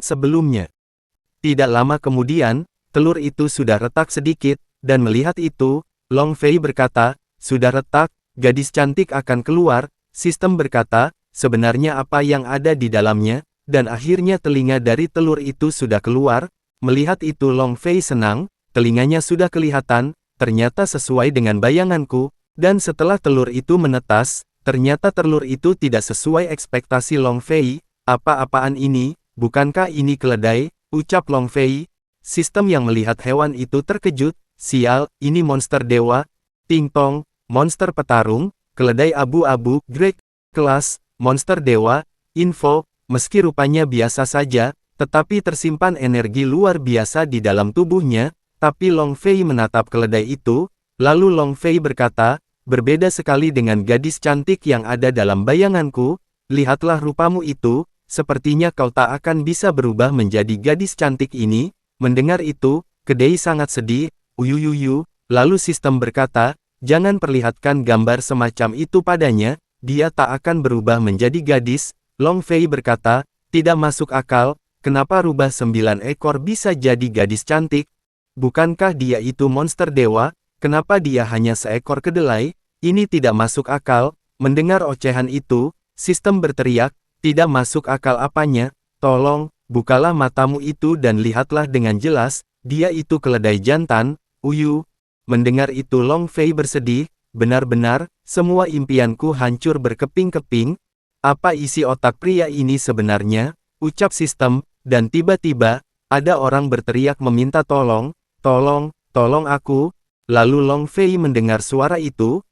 sebelumnya. Tidak lama kemudian, telur itu sudah retak sedikit, dan melihat itu, Long Fei berkata, sudah retak, gadis cantik akan keluar. Sistem berkata, sebenarnya apa yang ada di dalamnya, dan akhirnya telinga dari telur itu sudah keluar. Melihat itu Long Fei senang, telinganya sudah kelihatan, ternyata sesuai dengan bayanganku, dan setelah telur itu menetas, ternyata telur itu tidak sesuai ekspektasi Long Fei. Apa-apaan ini, bukankah ini keledai, ucap Long Fei. Sistem yang melihat hewan itu terkejut, sial, ini monster dewa. Ting tong, monster petarung, keledai abu-abu, Great kelas, monster dewa, info, meski rupanya biasa saja, tetapi tersimpan energi luar biasa di dalam tubuhnya. Tapi Long Fei menatap keledai itu, lalu Long Fei berkata, berbeda sekali dengan gadis cantik yang ada dalam bayanganku, lihatlah rupamu itu, sepertinya kau tak akan bisa berubah menjadi gadis cantik ini. Mendengar itu, keledai sangat sedih, uyuyuyu, lalu sistem berkata, jangan perlihatkan gambar semacam itu padanya, dia tak akan berubah menjadi gadis. Long Fei berkata, tidak masuk akal, kenapa rubah 9 ekor bisa jadi gadis cantik? Bukankah dia itu monster dewa, kenapa dia hanya seekor kedelai? Ini tidak masuk akal. Mendengar ocehan itu, sistem berteriak, tidak masuk akal apanya, tolong, bukalah matamu itu dan lihatlah dengan jelas, dia itu keledai jantan, uyu. Mendengar itu Long Fei bersedih, benar-benar, semua impianku hancur berkeping-keping. Apa isi otak pria ini sebenarnya? Ucap sistem, dan tiba-tiba, ada orang berteriak meminta tolong, tolong aku. Lalu Long Fei mendengar suara itu,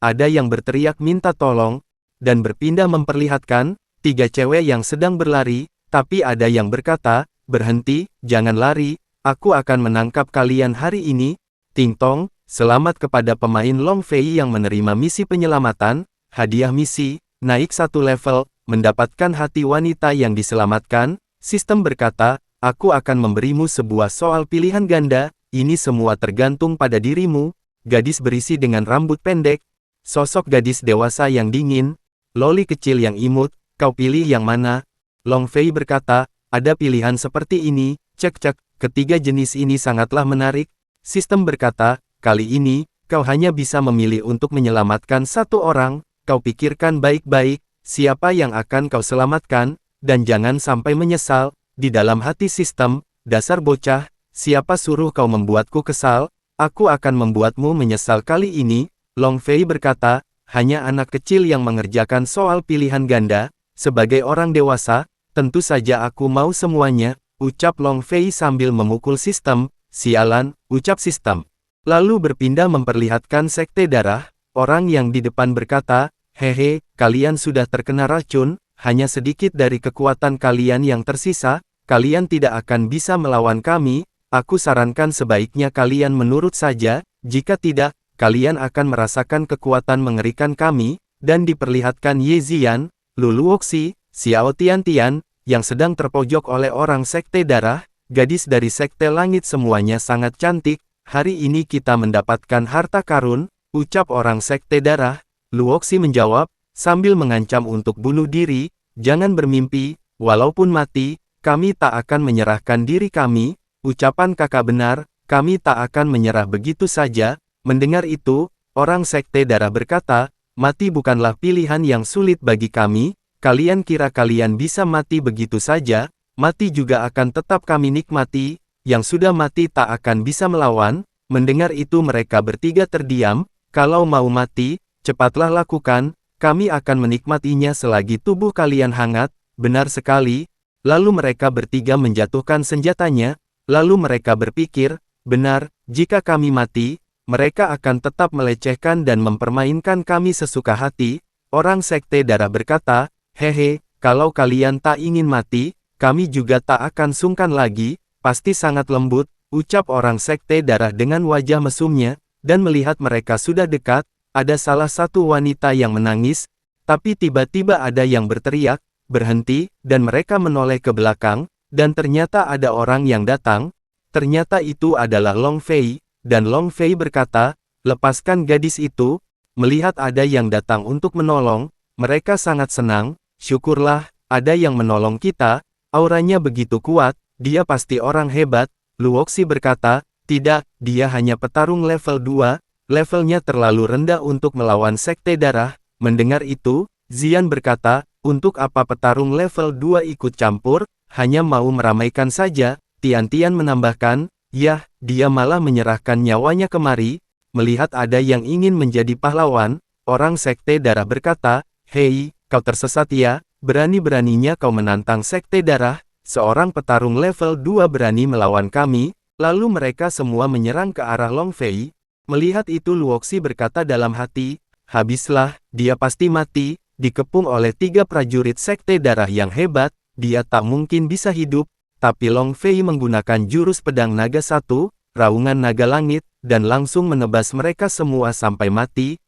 ada yang berteriak minta tolong, dan berpindah memperlihatkan, 3 cewek yang sedang berlari, tapi ada yang berkata, berhenti, jangan lari, aku akan menangkap kalian hari ini. Ting tong, selamat kepada pemain Long Fei yang menerima misi penyelamatan, hadiah misi, naik 1 level, mendapatkan hati wanita yang diselamatkan. Sistem berkata, aku akan memberimu sebuah soal pilihan ganda, ini semua tergantung pada dirimu. Gadis berisi dengan rambut pendek, sosok gadis dewasa yang dingin, loli kecil yang imut, kau pilih yang mana? Long Fei berkata, ada pilihan seperti ini, cek, ketiga jenis ini sangatlah menarik. Sistem berkata, kali ini, kau hanya bisa memilih untuk menyelamatkan 1 orang, kau pikirkan baik-baik, siapa yang akan kau selamatkan, dan jangan sampai menyesal. Di dalam hati sistem, dasar bocah, siapa suruh kau membuatku kesal, aku akan membuatmu menyesal kali ini. Long Fei berkata, hanya anak kecil yang mengerjakan soal pilihan ganda, sebagai orang dewasa, tentu saja aku mau semuanya, ucap Long Fei sambil memukul sistem. Sialan, ucap sistem. Lalu berpindah memperlihatkan sekte darah, orang yang di depan berkata, hehe, kalian sudah terkena racun, hanya sedikit dari kekuatan kalian yang tersisa, kalian tidak akan bisa melawan kami, aku sarankan sebaiknya kalian menurut saja, jika tidak, kalian akan merasakan kekuatan mengerikan kami, dan diperlihatkan Ye Ziyan, Lu Luoxi, Xiao Tiantian, yang sedang terpojok oleh orang sekte darah. Gadis dari sekte langit semuanya sangat cantik, hari ini kita mendapatkan harta karun, ucap orang sekte darah. Luoxi menjawab, sambil mengancam untuk bunuh diri, jangan bermimpi, walaupun mati, kami tak akan menyerahkan diri kami, ucapan kakak benar, kami tak akan menyerah begitu saja. Mendengar itu, orang sekte darah berkata, mati bukanlah pilihan yang sulit bagi kami, kalian kira kalian bisa mati begitu saja? Mati juga akan tetap kami nikmati, yang sudah mati tak akan bisa melawan. Mendengar itu mereka bertiga terdiam, kalau mau mati, cepatlah lakukan, kami akan menikmatinya selagi tubuh kalian hangat. Benar sekali. Lalu mereka bertiga menjatuhkan senjatanya, lalu mereka berpikir, benar, jika kami mati, mereka akan tetap melecehkan dan mempermainkan kami sesuka hati. Orang sekte darah berkata, hehe, kalau kalian tak ingin mati, kami juga tak akan sungkan lagi, pasti sangat lembut, ucap orang sekte darah dengan wajah mesumnya, dan melihat mereka sudah dekat, ada salah satu wanita yang menangis, tapi tiba-tiba ada yang berteriak, berhenti, dan mereka menoleh ke belakang, dan ternyata ada orang yang datang, ternyata itu adalah Long Fei, dan Long Fei berkata, lepaskan gadis itu. Melihat ada yang datang untuk menolong, mereka sangat senang, syukurlah, ada yang menolong kita. Auranya begitu kuat, dia pasti orang hebat. Luoxi berkata, tidak, dia hanya petarung level 2, levelnya terlalu rendah untuk melawan Sekte Darah. Mendengar itu, Zian berkata, untuk apa petarung level 2 ikut campur, hanya mau meramaikan saja. Tian-Tian menambahkan, yah, dia malah menyerahkan nyawanya kemari. Melihat ada yang ingin menjadi pahlawan, orang Sekte Darah berkata, hei, kau tersesat ya, berani-beraninya kau menantang Sekte Darah, seorang petarung level 2 berani melawan kami. Lalu mereka semua menyerang ke arah Long Fei. Melihat itu Luoxi berkata dalam hati, habislah, dia pasti mati, dikepung oleh 3 prajurit Sekte Darah yang hebat, dia tak mungkin bisa hidup. Tapi Long Fei menggunakan jurus pedang naga 1, raungan naga langit, dan langsung menebas mereka semua sampai mati.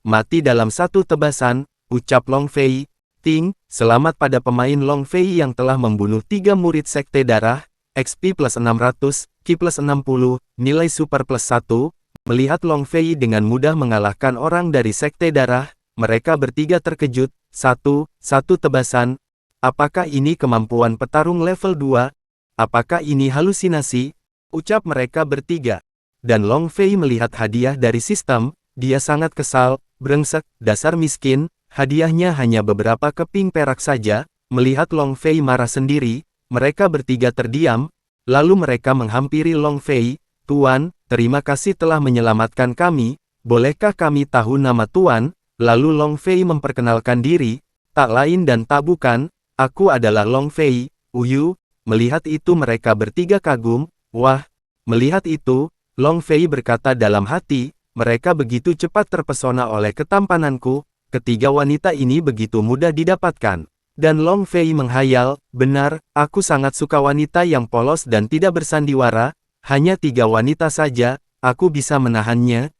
Mati dalam satu tebasan, ucap Long Fei. Ting, selamat pada pemain Long Fei yang telah membunuh 3 murid Sekte Darah, XP plus 600, Ki plus 60, nilai super plus 1. Melihat Long Fei dengan mudah mengalahkan orang dari Sekte Darah, mereka bertiga terkejut. Satu tebasan. Apakah ini kemampuan petarung level 2? Apakah ini halusinasi? Ucap mereka bertiga. Dan Long Fei melihat hadiah dari sistem, dia sangat kesal, brengsek, dasar miskin. Hadiahnya hanya beberapa keping perak saja. Melihat Long Fei marah sendiri, mereka bertiga terdiam. Lalu mereka menghampiri Long Fei. Tuan, terima kasih telah menyelamatkan kami. Bolehkah kami tahu nama Tuan? Lalu Long Fei memperkenalkan diri. Tak lain dan tak bukan, aku adalah Long Fei, Uyu. Melihat itu mereka bertiga kagum. Wah, melihat itu, Long Fei berkata dalam hati, mereka begitu cepat terpesona oleh ketampananku. Ketiga wanita ini begitu mudah didapatkan. Dan Long Fei menghayal, benar, aku sangat suka wanita yang polos dan tidak bersandiwara. Hanya 3 wanita saja, aku bisa menahannya.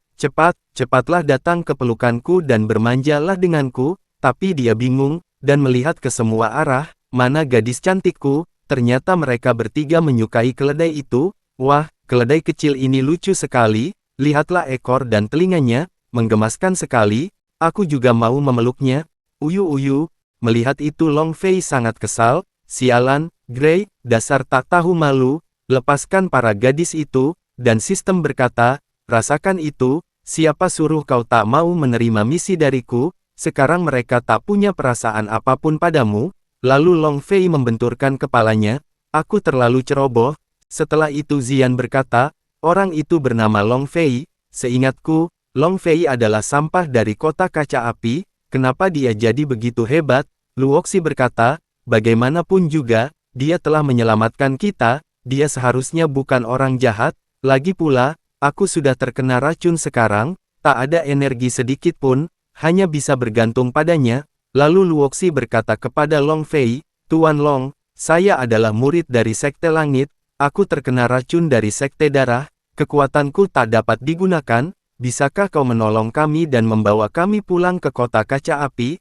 Cepatlah datang ke pelukanku dan bermanjalah denganku. Tapi dia bingung, dan melihat ke semua arah, mana gadis cantikku. Ternyata mereka bertiga menyukai keledai itu. Wah, keledai kecil ini lucu sekali. Lihatlah ekor dan telinganya, menggemaskan sekali. Aku juga mau memeluknya. Uyu. Melihat itu Long Fei sangat kesal. Sialan, Grey, dasar tak tahu malu. Lepaskan para gadis itu. Dan sistem berkata, rasakan itu. Siapa suruh kau tak mau menerima misi dariku? Sekarang mereka tak punya perasaan apapun padamu. Lalu Long Fei membenturkan kepalanya. Aku terlalu ceroboh. Setelah itu Zian berkata, orang itu bernama Long Fei. Seingatku, Long Fei adalah sampah dari kota kaca api. Kenapa dia jadi begitu hebat? Luoxi berkata, bagaimanapun juga, dia telah menyelamatkan kita. Dia seharusnya bukan orang jahat. Lagi pula, aku sudah terkena racun sekarang. Tak ada energi sedikit pun, hanya bisa bergantung padanya. Lalu Luoxi berkata kepada Long Fei, Tuan Long, saya adalah murid dari Sekte Langit. Aku terkena racun dari Sekte Darah. Kekuatanku tak dapat digunakan. Bisakah kau menolong kami dan membawa kami pulang ke kota kaca api?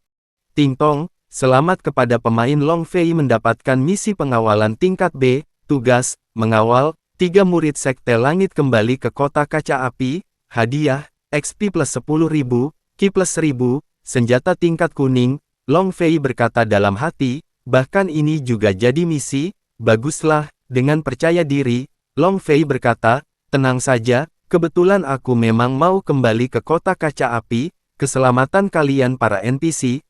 Ting Tong, selamat kepada pemain Long Fei mendapatkan misi pengawalan tingkat B. Tugas, mengawal 3 murid Sekte Langit kembali ke kota kaca api. Hadiah, XP plus 10.000, Ki plus 1000, senjata tingkat kuning. Long Fei berkata dalam hati, bahkan ini juga jadi misi. Baguslah, dengan percaya diri, Long Fei berkata, tenang saja. Kebetulan aku memang mau kembali ke kota kaca api. Keselamatan kalian para NPC,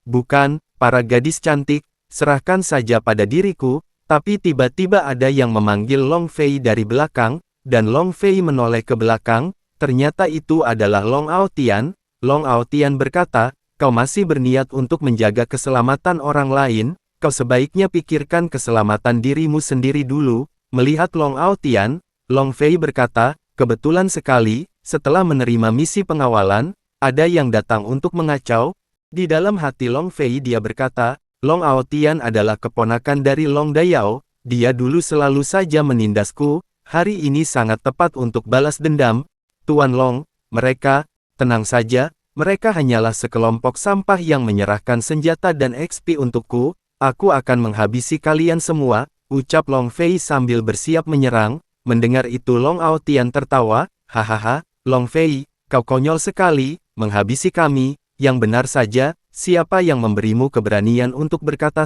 bukan, para gadis cantik, serahkan saja pada diriku. Tapi tiba-tiba ada yang memanggil Long Fei dari belakang, dan Long Fei menoleh ke belakang. Ternyata itu adalah Long Aotian. Long Aotian berkata, kau masih berniat untuk menjaga keselamatan orang lain, kau sebaiknya pikirkan keselamatan dirimu sendiri dulu. Melihat Long Aotian, Long Fei berkata, kebetulan sekali, setelah menerima misi pengawalan, ada yang datang untuk mengacau. Di dalam hati Long Fei dia berkata, Long Aotian adalah keponakan dari Long Dayao, dia dulu selalu saja menindasku, hari ini sangat tepat untuk balas dendam. Tuan Long, mereka, tenang saja, mereka hanyalah sekelompok sampah yang menyerahkan senjata dan XP untukku, aku akan menghabisi kalian semua, ucap Long Fei sambil bersiap menyerang. Mendengar itu Long Aotian tertawa, hahaha, Long Fei, kau konyol sekali, menghabisi kami, yang benar saja, siapa yang memberimu keberanian untuk berkata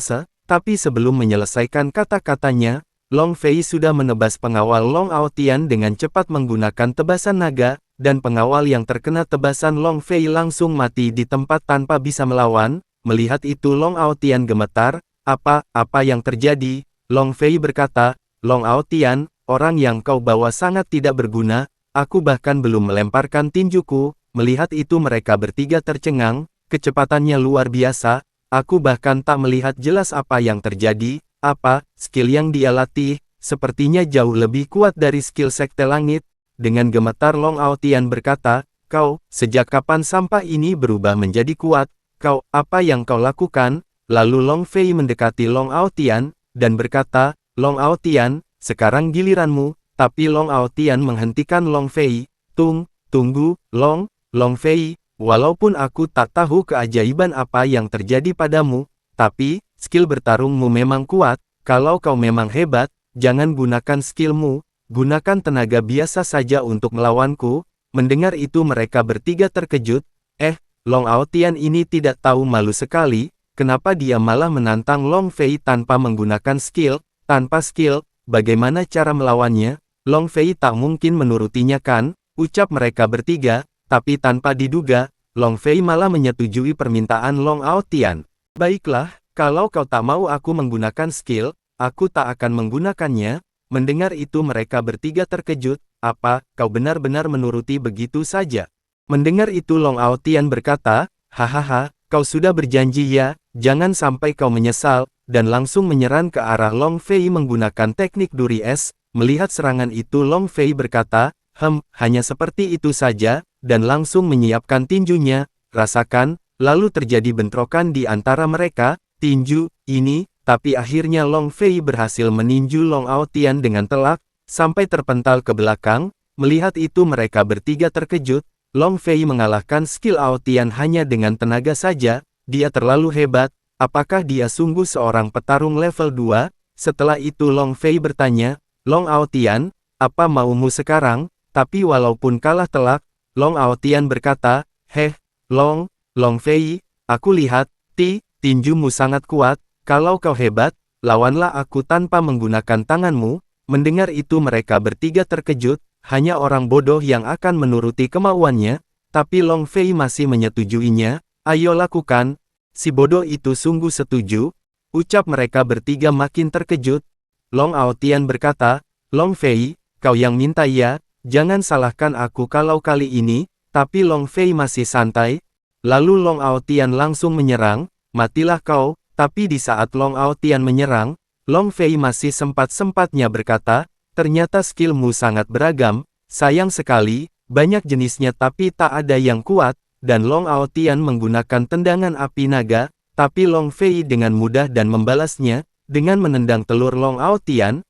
Tapi sebelum menyelesaikan kata-katanya, Long Fei sudah menebas pengawal Long Aotian dengan cepat menggunakan tebasan naga, dan pengawal yang terkena tebasan Long Fei langsung mati di tempat tanpa bisa melawan. Melihat itu Long Aotian gemetar. Apa yang terjadi? Long Fei berkata, Long Aotian, orang yang kau bawa sangat tidak berguna, aku bahkan belum melemparkan tinjuku. Melihat itu mereka bertiga tercengang, kecepatannya luar biasa, aku bahkan tak melihat jelas apa yang terjadi. Skill yang dia latih, sepertinya jauh lebih kuat dari skill Sekte Langit. Dengan gemetar Long Aotian berkata, kau, sejak kapan sampah ini berubah menjadi kuat? Apa yang kau lakukan? Lalu Long Fei mendekati Long Aotian, dan berkata, Long Aotian, sekarang giliranmu. Tapi Long Aotian menghentikan Long Fei. Tunggu, Long Fei, walaupun aku tak tahu keajaiban apa yang terjadi padamu, tapi, skill bertarungmu memang kuat. Kalau kau memang hebat, jangan gunakan skillmu, gunakan tenaga biasa saja untuk melawanku. Mendengar itu mereka bertiga terkejut. Long Aotian ini tidak tahu malu sekali, kenapa dia malah menantang Long Fei tanpa menggunakan skill? Tanpa skill, bagaimana cara melawannya? Long Fei tak mungkin menurutinya kan, ucap mereka bertiga, tapi tanpa diduga, Long Fei malah menyetujui permintaan Long Aotian. Baiklah, kalau kau tak mau aku menggunakan skill, aku tak akan menggunakannya. Mendengar itu mereka bertiga terkejut. Kau benar-benar menuruti begitu saja? Mendengar itu Long Aotian berkata, hahaha, kau sudah berjanji ya, jangan sampai kau menyesal, dan langsung menyerang ke arah Long Fei menggunakan teknik duri es. Melihat serangan itu Long Fei berkata, hanya seperti itu saja, dan langsung menyiapkan tinjunya. Rasakan. Lalu terjadi bentrokan di antara mereka, tinju, ini, tapi akhirnya Long Fei berhasil meninju Long Aotian dengan telak, sampai terpental ke belakang. Melihat itu mereka bertiga terkejut, Long Fei mengalahkan skill Aotian hanya dengan tenaga saja, dia terlalu hebat, apakah dia sungguh seorang petarung level 2? Setelah itu Long Fei bertanya, Long Aotian, apa maumu sekarang? Tapi walaupun kalah telak, Long Aotian berkata, Long Fei, aku lihat, tinjumu sangat kuat, kalau kau hebat, lawanlah aku tanpa menggunakan tanganmu. Mendengar itu mereka bertiga terkejut, hanya orang bodoh yang akan menuruti kemauannya, tapi Long Fei masih menyetujuinya. Ayo lakukan, si bodoh itu sungguh setuju, ucap mereka bertiga makin terkejut. Long Aotian berkata, Long Fei, kau yang minta ya, jangan salahkan aku kalau kali ini, tapi Long Fei masih santai. Lalu Long Aotian langsung menyerang, matilah kau. Tapi di saat Long Aotian menyerang, Long Fei masih sempat-sempatnya berkata, ternyata skillmu sangat beragam, sayang sekali, banyak jenisnya tapi tak ada yang kuat, dan Long Aotian menggunakan tendangan api naga, tapi Long Fei dengan mudah dan membalasnya, dengan menendang telur Long Aotian.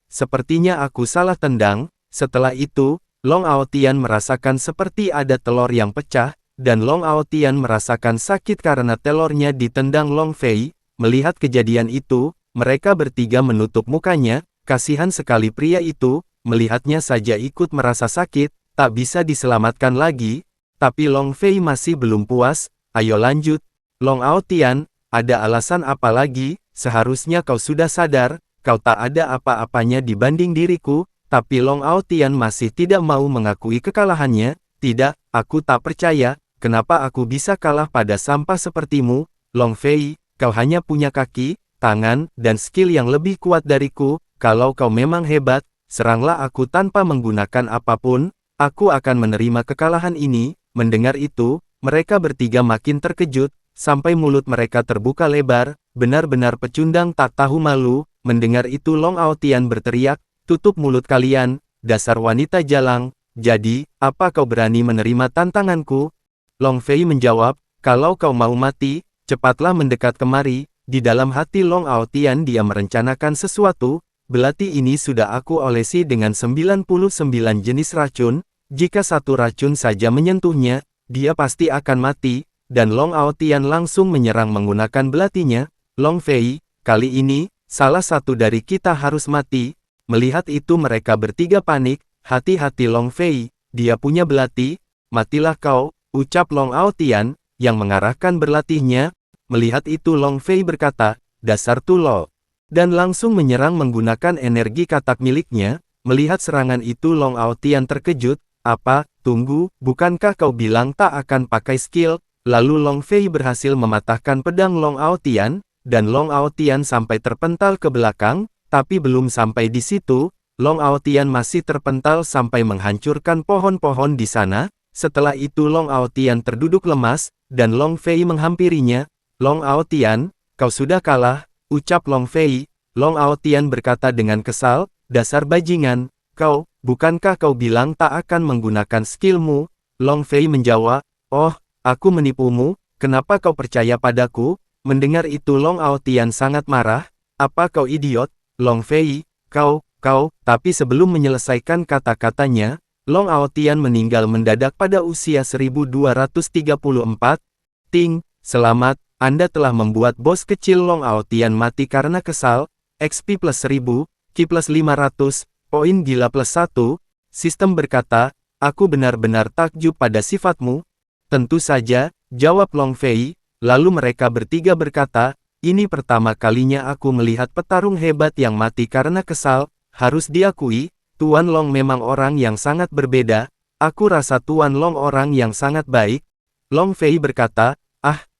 Sepertinya aku salah tendang. Setelah itu, Long Aotian merasakan seperti ada telur yang pecah, dan Long Aotian merasakan sakit karena telurnya ditendang Long Fei. Melihat kejadian itu, mereka bertiga menutup mukanya, kasihan sekali pria itu, melihatnya saja ikut merasa sakit, tak bisa diselamatkan lagi. Tapi Long Fei masih belum puas, ayo lanjut. Long Aotian, ada alasan apa lagi? Seharusnya kau sudah sadar, kau tak ada apa-apanya dibanding diriku, tapi Long Aotian masih tidak mau mengakui kekalahannya. Tidak, aku tak percaya. Kenapa aku bisa kalah pada sampah sepertimu? Long Fei, kau hanya punya kaki, tangan, dan skill yang lebih kuat dariku. Kalau kau memang hebat, seranglah aku tanpa menggunakan apapun. Aku akan menerima kekalahan ini. Mendengar itu, mereka bertiga makin terkejut, sampai mulut mereka terbuka lebar, benar-benar pecundang tak tahu malu. Mendengar itu Long Aotian berteriak, tutup mulut kalian, dasar wanita jalang. Jadi, apa kau berani menerima tantanganku? Long Fei menjawab, kalau kau mau mati, cepatlah mendekat kemari. Di dalam hati Long Aotian dia merencanakan sesuatu, belati ini sudah aku olesi dengan 99 jenis racun, jika satu racun saja menyentuhnya, dia pasti akan mati, dan Long Aotian langsung menyerang menggunakan belatinya. Long Fei, kali ini, salah satu dari kita harus mati. Melihat itu mereka bertiga panik, hati-hati Long Fei, dia punya belati, matilah kau. Ucap Long Aotian, yang mengarahkan berlatihnya. Melihat itu Long Fei berkata, dasar tulol. Dan langsung menyerang menggunakan energi katak miliknya. Melihat serangan itu Long Aotian terkejut, apa, tunggu, bukankah kau bilang tak akan pakai skill? Lalu Long Fei berhasil mematahkan pedang Long Aotian, dan Long Aotian sampai terpental ke belakang, tapi belum sampai di situ, Long Aotian masih terpental sampai menghancurkan pohon-pohon di sana. Setelah itu Long Aotian terduduk lemas, dan Long Fei menghampirinya. Long Aotian, kau sudah kalah, ucap Long Fei. Long Aotian berkata dengan kesal, dasar bajingan, bukankah kau bilang tak akan menggunakan skillmu? Long Fei menjawab, oh, aku menipumu, kenapa kau percaya padaku? Mendengar itu Long Aotian sangat marah, apa kau idiot, Long Fei, tapi sebelum menyelesaikan kata-katanya, Long Aotian meninggal mendadak pada usia 1234. Ting, selamat, Anda telah membuat bos kecil Long Aotian mati karena kesal, XP plus 1000, Ki plus 500, poin gila plus 1, sistem berkata, aku benar-benar takjub pada sifatmu. Tentu saja, jawab Long Fei, lalu mereka bertiga berkata, ini pertama kalinya aku melihat petarung hebat yang mati karena kesal, harus diakui, Tuan Long memang orang yang sangat berbeda, aku rasa Tuan Long orang yang sangat baik. Long Fei berkata,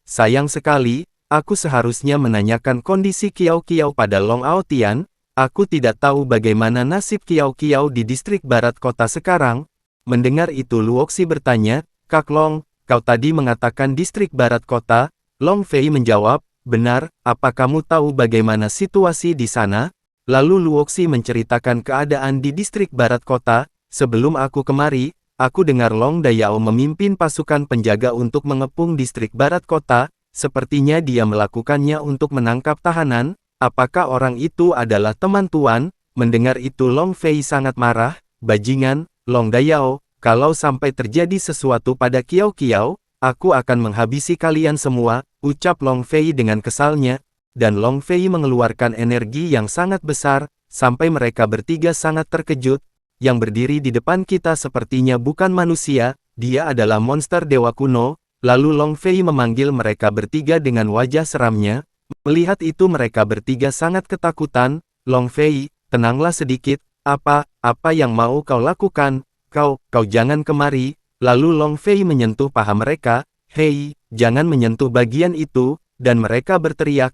sayang sekali, aku seharusnya menanyakan kondisi Kiao Kiao pada Long Aotian, aku tidak tahu bagaimana nasib Kiao Kiao di distrik barat kota sekarang. Mendengar itu Luoxi bertanya, Kak Long, kau tadi mengatakan distrik barat kota? Long Fei menjawab, benar, apa kamu tahu bagaimana situasi di sana? Lalu Luoxi menceritakan keadaan di distrik barat kota. Sebelum aku kemari, aku dengar Long Dayao memimpin pasukan penjaga untuk mengepung distrik barat kota. Sepertinya dia melakukannya untuk menangkap tahanan. Apakah orang itu adalah teman Tuan? Mendengar itu Long Fei sangat marah, bajingan, Long Dayao, kalau sampai terjadi sesuatu pada Kiao Kiao, aku akan menghabisi kalian semua, ucap Long Fei dengan kesalnya. Dan Long Fei mengeluarkan energi yang sangat besar, sampai mereka bertiga sangat terkejut. Yang berdiri di depan kita sepertinya bukan manusia, dia adalah monster dewa kuno. Lalu Long Fei memanggil mereka bertiga dengan wajah seramnya. Melihat itu mereka bertiga sangat ketakutan. Long Fei, tenanglah sedikit, apa yang mau kau lakukan? Kau jangan kemari. Lalu Long Fei menyentuh paha mereka, hei, jangan menyentuh bagian itu, dan mereka berteriak,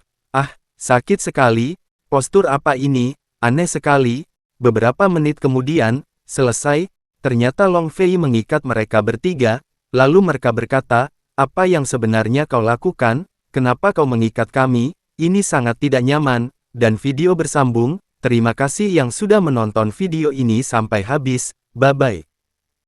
sakit sekali, postur apa ini, aneh sekali. Beberapa menit kemudian, selesai, ternyata Long Fei mengikat mereka bertiga, lalu mereka berkata, apa yang sebenarnya kau lakukan, kenapa kau mengikat kami, ini sangat tidak nyaman, dan video bersambung. Terima kasih yang sudah menonton video ini sampai habis, bye-bye.